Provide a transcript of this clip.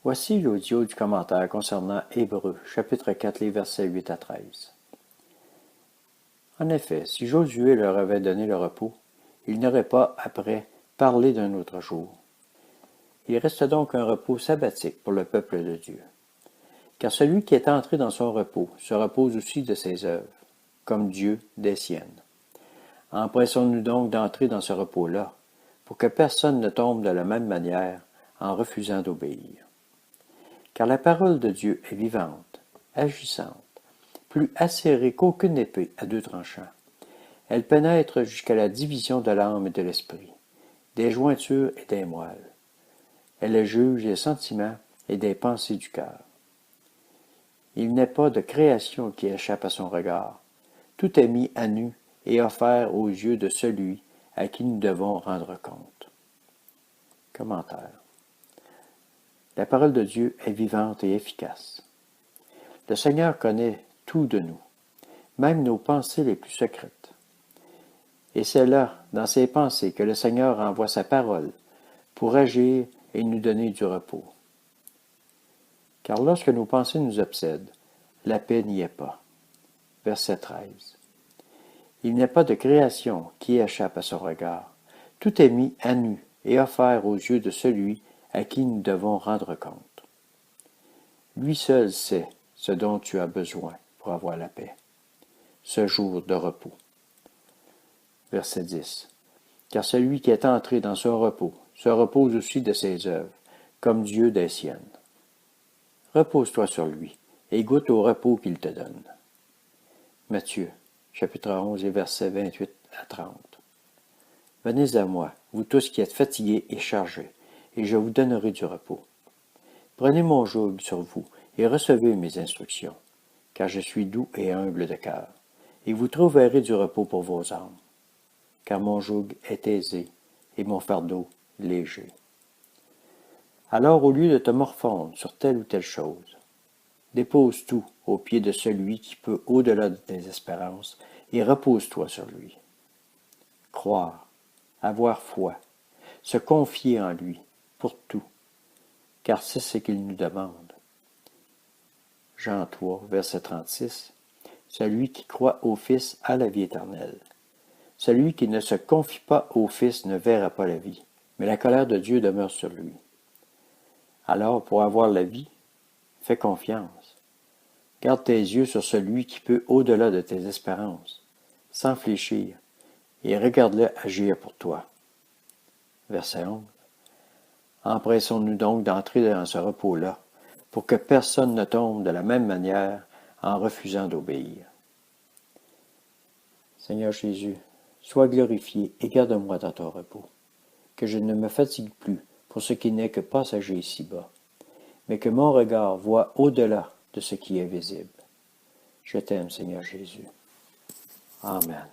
Voici l'audio du commentaire concernant Hébreux, chapitre 4, les versets 8 à 13. En effet, si Josué leur avait donné le repos, il n'aurait pas, après, parlé d'un autre jour. Il reste donc un repos sabbatique pour le peuple de Dieu. Car celui qui est entré dans son repos se repose aussi de ses œuvres, comme Dieu des siennes. Empressons-nous donc d'entrer dans ce repos-là, pour que personne ne tombe de la même manière en refusant d'obéir. Car la parole de Dieu est vivante, agissante, plus acérée qu'aucune épée à deux tranchants. Elle pénètre jusqu'à la division de l'âme et de l'esprit, des jointures et des moelles. Elle juge des sentiments et des pensées du cœur. Il n'est pas de création qui échappe à son regard. Tout est mis à nu et offert aux yeux de celui à qui nous devons rendre compte. Commentaire. La parole de Dieu est vivante et efficace. Le Seigneur connaît tout de nous, même nos pensées les plus secrètes. Et c'est là, dans ces pensées, que le Seigneur envoie sa parole pour agir et nous donner du repos. Car lorsque nos pensées nous obsèdent, la paix n'y est pas. Verset 13. Il n'y a pas de création qui échappe à son regard. Tout est mis à nu et offert aux yeux de celui à qui nous devons rendre compte. Lui seul sait ce dont tu as besoin pour avoir la paix, ce jour de repos. Verset 10. Car celui qui est entré dans son repos se repose aussi de ses œuvres, comme Dieu des siennes. Repose-toi sur lui et goûte au repos qu'il te donne. Matthieu, chapitre 11 et versets 28 à 30. Venez à moi, vous tous qui êtes fatigués et chargés, et je vous donnerai du repos. Prenez mon joug sur vous et recevez mes instructions, car je suis doux et humble de cœur, et vous trouverez du repos pour vos âmes, car mon joug est aisé et mon fardeau léger. Alors, au lieu de te morfondre sur telle ou telle chose, dépose tout aux pieds de celui qui peut au-delà de tes espérances et repose-toi sur lui. Croire, avoir foi, se confier en lui pour tout, car c'est ce qu'il nous demande. Jean 3, verset 36. Celui qui croit au Fils a la vie éternelle. Celui qui ne se confie pas au Fils ne verra pas la vie, mais la colère de Dieu demeure sur lui. Alors, pour avoir la vie, fais confiance. Garde tes yeux sur celui qui peut au-delà de tes espérances, sans fléchir, et regarde-le agir pour toi. Verset 11. Empressons-nous donc d'entrer dans ce repos-là, pour que personne ne tombe de la même manière en refusant d'obéir. Seigneur Jésus, sois glorifié et garde-moi dans ton repos, que je ne me fatigue plus pour ce qui n'est que passager ici-bas, mais que mon regard voie au-delà de ce qui est visible. Je t'aime, Seigneur Jésus. Amen.